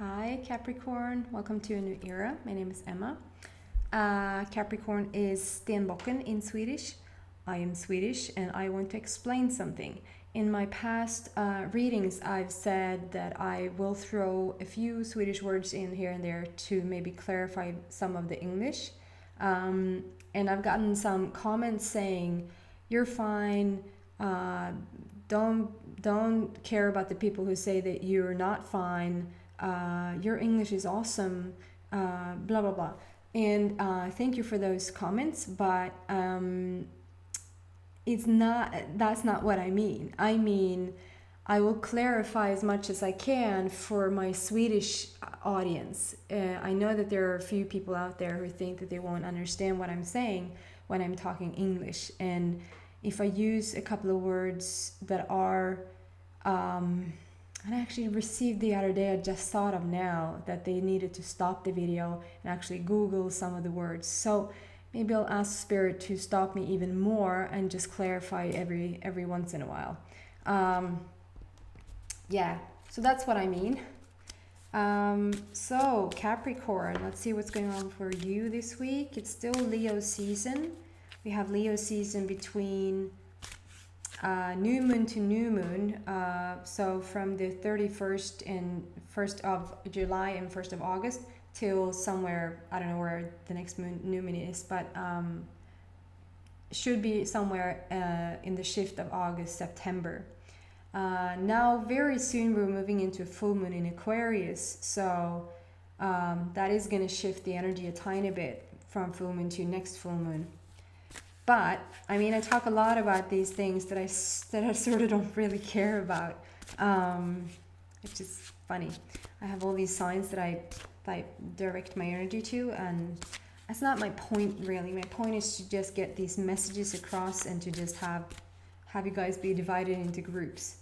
Hi Capricorn, welcome to a new era. My name is Emma. Capricorn is Stenbocken in Swedish. I am Swedish and I want to explain something. In my past readings, I've said that I will throw a few Swedish words in here and there to maybe clarify some of the English. And I've gotten some comments saying, "You're fine. Don't care about the people who say that you're not fine. Your English is awesome, blah blah blah." And thank you for those comments, but that's not what I mean. I mean, I will clarify as much as I can for my Swedish audience. I know that there are a few people out there who think that they won't understand what I'm saying when I'm talking English, and if I use a couple of words that are and I actually received the other day, I just thought of now that they needed to stop the video and actually Google some of the words. So maybe I'll ask Spirit to stop me even more and just clarify every once in a while. Yeah, so that's what I mean. So Capricorn, let's see what's going on for you this week. It's still Leo season. We have Leo season between new moon to new moon, so from the 31st and 1st of July and 1st of August till somewhere, I don't know where the next new moon is, but should be somewhere in the shift of August, September. Now very soon we're moving into full moon in Aquarius, so that is going to shift the energy a tiny bit from full moon to next full moon. But I mean, I talk a lot about these things that I sort of don't really care about, which is funny. I have all these signs that I direct my energy to, and that's not my point really. My point is to just get these messages across and to just have you guys be divided into groups.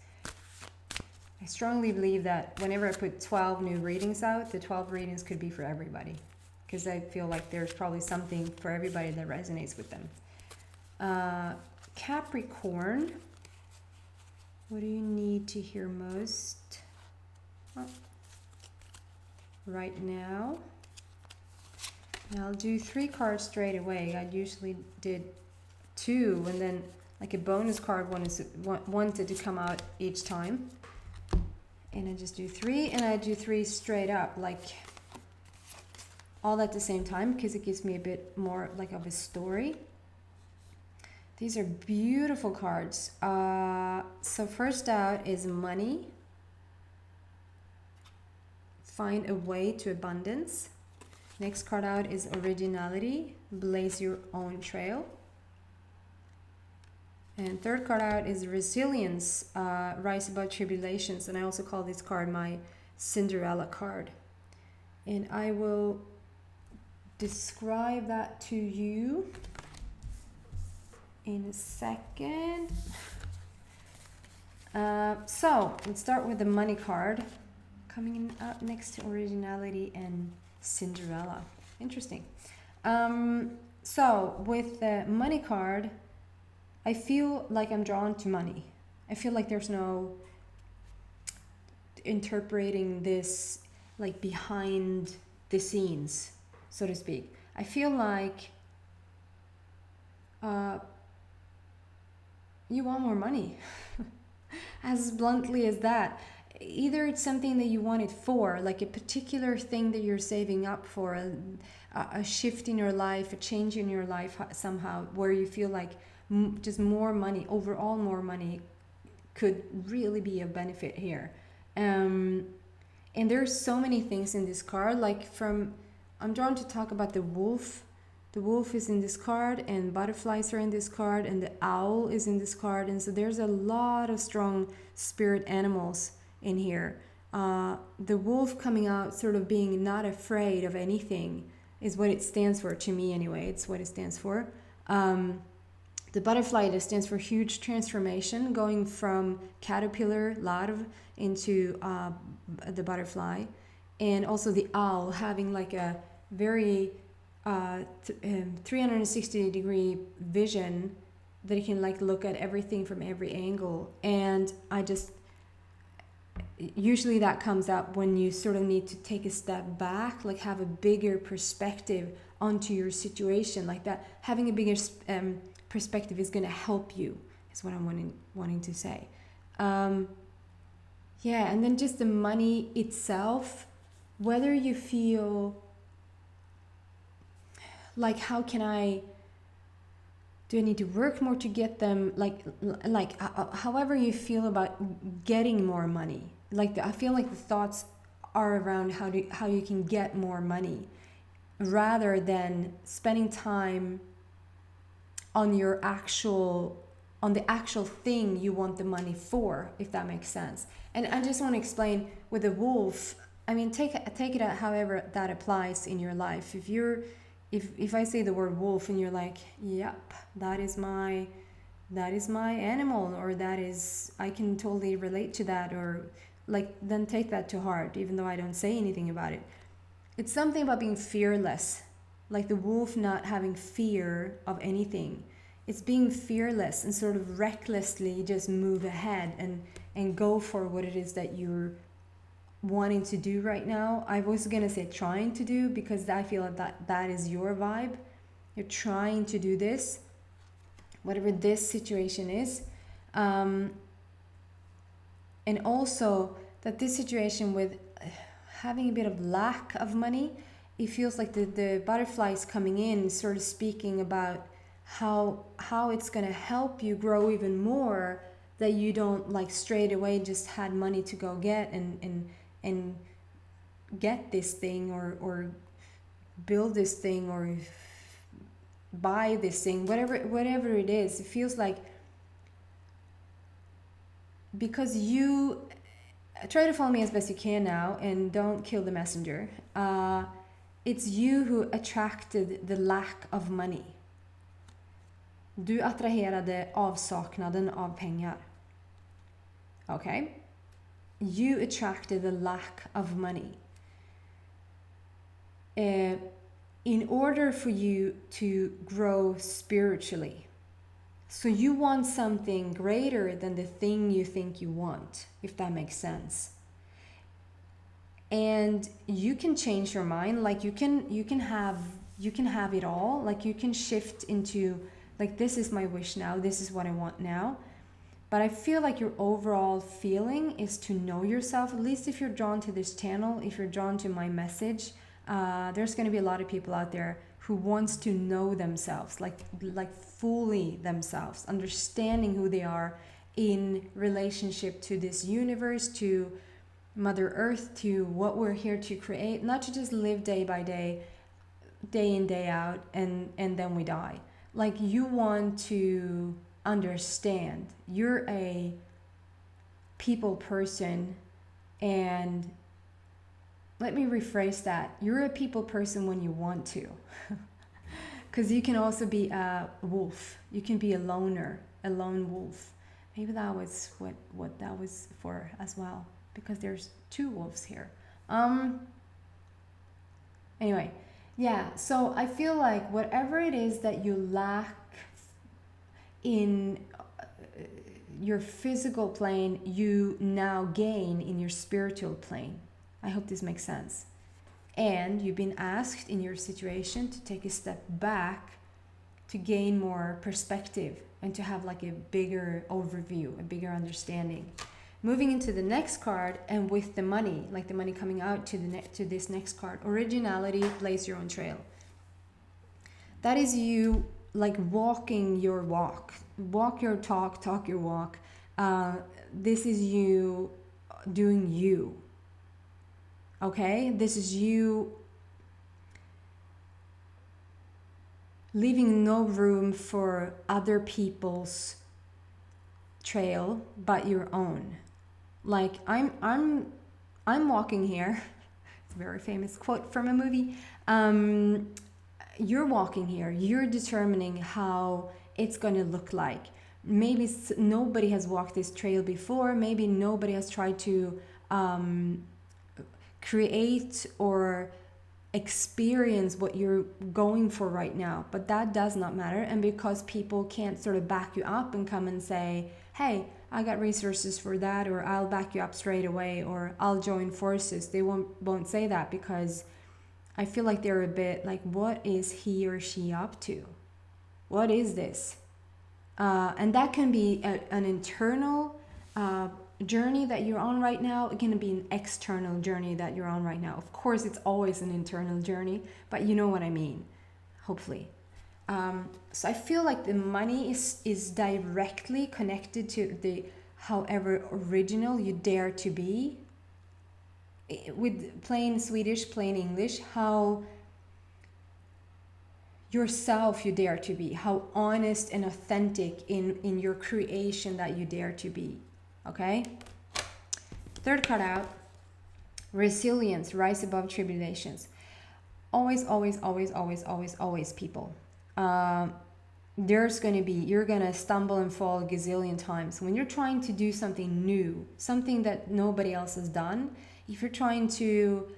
I strongly believe that whenever I put 12 new readings out, the 12 readings could be for everybody, because I feel like there's probably something for everybody that resonates with them. Capricorn, what do you need to hear most right now? And I'll do 3 cards straight away. I usually did 2, and then like a bonus card wanted to come out each time. And I just do 3, and I do 3 straight up, like all at the same time, because it gives me a bit more like of a story. These are beautiful cards. So first out is money. Find a way to abundance. Next card out is originality. Blaze your own trail. And third card out is resilience. Rise above tribulations. And I also call this card my Cinderella card. And I will describe that to you in a second. So let's start with the money card, coming in up next to originality and Cinderella. Interesting. So with the money card, I feel like I'm drawn to money. I feel like there's no interpreting this like behind the scenes, so to speak. I feel like you want more money. As bluntly as that. Either it's something that you want it for, like a particular thing that you're saving up for, a shift in your life, a change in your life somehow, where you feel like just more money, overall more money, could really be a benefit here. And there's so many things in this card, like I'm drawn to talk about the wolf. The wolf is in this card, and butterflies are in this card, and the owl is in this card, and so there's a lot of strong spirit animals in here. The wolf coming out, sort of being not afraid of anything, is what it stands for to me anyway. It's what it stands for. The butterfly, that stands for huge transformation, going from caterpillar, larva, into the butterfly, and also the owl having like a very 360 degree vision that you can like look at everything from every angle. And usually that comes up when you sort of need to take a step back, like have a bigger perspective onto your situation. Like that, having a bigger perspective is going to help you, is what I'm wanting to say. Yeah, and then just the money itself, whether you feel like, how can do I need to work more to get them? However you feel about getting more money. I feel like the thoughts are around how you can get more money, rather than spending time on the actual thing you want the money for, if that makes sense. And I just want to explain with the wolf. I mean, take it out however that applies in your life. If I say the word wolf and you're like, yep, that is my animal, or I can totally relate to that, or like, then take that to heart, even though I don't say anything about it. It's something about being fearless, like the wolf not having fear of anything. It's being fearless and sort of recklessly just move ahead and go for what it is that you're wanting to do right now. I was gonna say trying to do, because I feel that is your vibe. You're trying to do this, whatever this situation is. And also that this situation with having a bit of lack of money, it feels like the butterflies coming in sort of speaking about how it's going to help you grow even more, that you don't like straight away just had money to go get and get this thing, or build this thing, or buy this thing, whatever it is. It feels like, because you try to follow me as best you can now and don't kill the messenger. It's you who attracted the lack of money. Du attraherade avsaknaden av pengar. Okay? You attracted the lack of money. In order for you to grow spiritually. So you want something greater than the thing you think you want, if that makes sense. And you can change your mind. Like you can have it all. Like you can shift into, like, this is my wish now, this is what I want now. But I feel like your overall feeling is to know yourself. At least if you're drawn to this channel, if you're drawn to my message, there's going to be a lot of people out there who wants to know themselves, like fully themselves, understanding who they are in relationship to this universe, to Mother Earth, to what we're here to create, not to just live day by day, day in, day out, and then we die. Like, you want to understand. You're a people person, and let me rephrase that. You're a people person when you want to. Because you can also be a wolf. You can be a loner, a lone wolf. Maybe that was what that was for as well, because there's two wolves here. Anyway, yeah, so I feel like whatever it is that you lack in your physical plane, you now gain in your spiritual plane. I hope this makes sense. And you've been asked in your situation to take a step back to gain more perspective and to have like a bigger overview, a bigger understanding. Moving into the next card, and with the money, like the money coming out to this next card, originality, blaze your own trail. That is you like walking your walk your talk your walk. This is you doing you. Okay, this is you leaving no room for other people's trail but your own. Like I'm walking here. It's a very famous quote from a movie. You're walking here. You're determining how it's going to look like. Maybe nobody has walked this trail before. Maybe nobody has tried to create or experience what you're going for right now, but that does not matter. And because people can't sort of back you up and come and say, hey, I got resources for that, or I'll back you up straight away, or I'll join forces. They won't say that, because I feel like they're a bit like, what is he or she up to? What is this? And that can be an internal journey that you're on right now. It can be an external journey that you're on right now. Of course, it's always an internal journey, but you know what I mean, hopefully. So I feel like the money is directly connected to the however original you dare to be. With plain Swedish, plain English, how yourself you dare to be, how honest and authentic in your creation that you dare to be. Okay? Third card out, resilience, rise above tribulations. Always, always, always, always, always, always, people. There's going to be, you're going to stumble and fall a gazillion times. When you're trying to do something new, something that nobody else has done, if you're trying to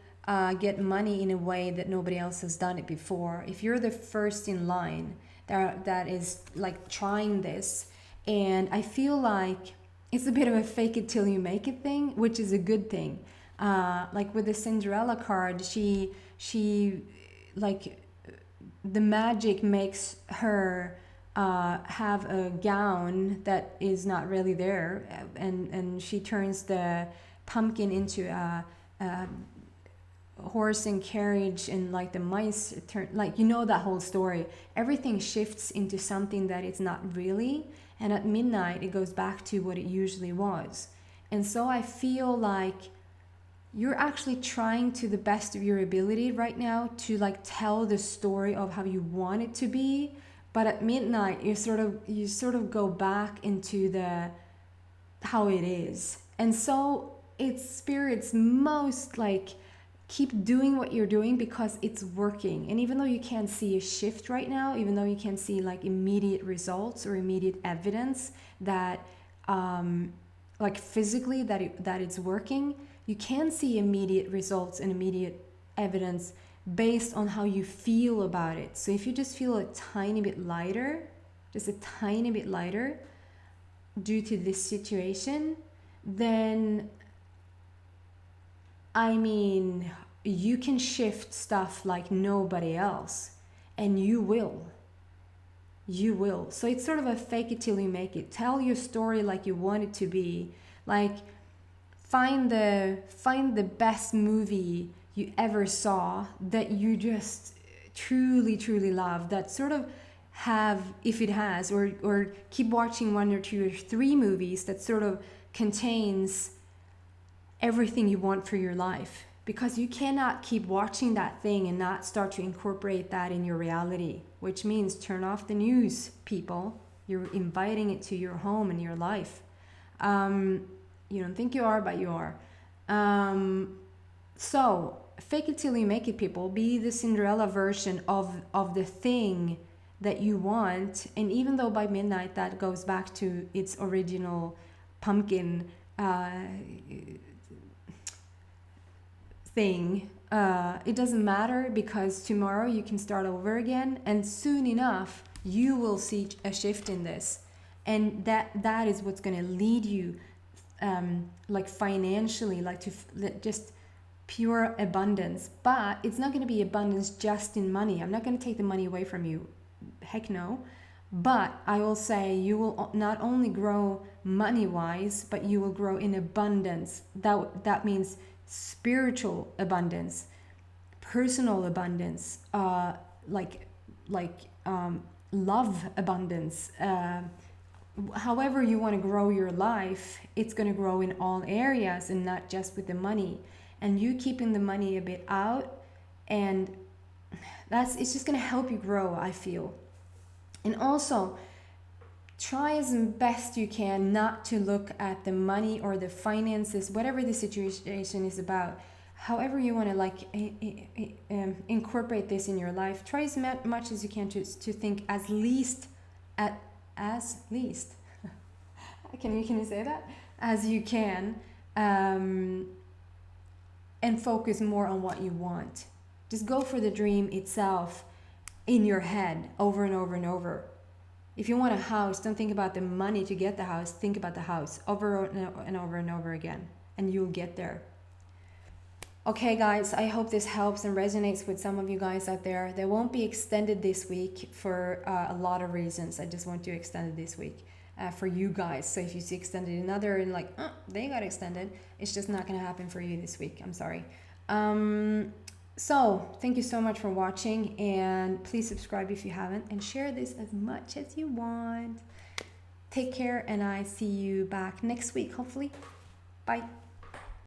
get money in a way that nobody else has done it before, if you're the first in line that is like trying this, and I feel like it's a bit of a fake it till you make it thing, which is a good thing. Like with the Cinderella card, she like the magic makes her have a gown that is not really there, and she turns the pumpkin into a horse and carriage, and like the mice turn, like, you know, that whole story. Everything shifts into something that it's not really, and at midnight it goes back to what it usually was. And so I feel like you're actually trying to the best of your ability right now to like tell the story of how you want it to be, but at midnight you sort of go back into the how it is. And so it's spirits most like, keep doing what you're doing because it's working. And even though you can't see a shift right now, even though you can't see like immediate results or immediate evidence that like physically that it's working, you can see immediate results and immediate evidence based on how you feel about it. So if you just feel a tiny bit lighter, just a tiny bit lighter due to this situation, then I mean, you can shift stuff like nobody else, and you will. You will. So it's sort of a fake it till you make it. Tell your story like you want it to be. Like, find the best movie you ever saw that you just truly, truly love, that sort of have, if it has, or keep watching 1 or 2 or 3 movies that sort of contains everything you want for your life, because you cannot keep watching that thing and not start to incorporate that in your reality, which means turn off the news, people. You're inviting it to your home and your life. You don't think you are, but you are. So fake it till you make it, people. Be the Cinderella version of the thing that you want, and even though by midnight that goes back to its original pumpkin thing, it doesn't matter, because tomorrow you can start over again, and soon enough you will see a shift in this, and that is what's going to lead you like financially, like to just pure abundance. But it's not going to be abundance just in money. I'm not going to take the money away from you, heck no, but I will say you will not only grow money wise, but you will grow in abundance. That means spiritual abundance, personal abundance, like love abundance. However you want to grow your life, it's going to grow in all areas and not just with the money. And you keeping the money a bit out, and it's just going to help you grow, I feel. And also, try as best you can not to look at the money or the finances, whatever the situation is about. However you want to like incorporate this in your life, try as much as you can to think as least. Can you say that? As you can, and focus more on what you want. Just go for the dream itself in your head over and over and over. If you want a house, don't think about the money to get the house. Think about the house over and over and over again, and you'll get there. Okay, guys, I hope this helps and resonates with some of you guys out there. They won't be extended this week for a lot of reasons. I just want to extend it this week for you guys. So if you see extended another and like, they got extended, it's just not going to happen for you this week. I'm sorry. So thank you so much for watching, and please subscribe if you haven't, and share this as much as you want. Take care, and I see you back next week, hopefully. Bye.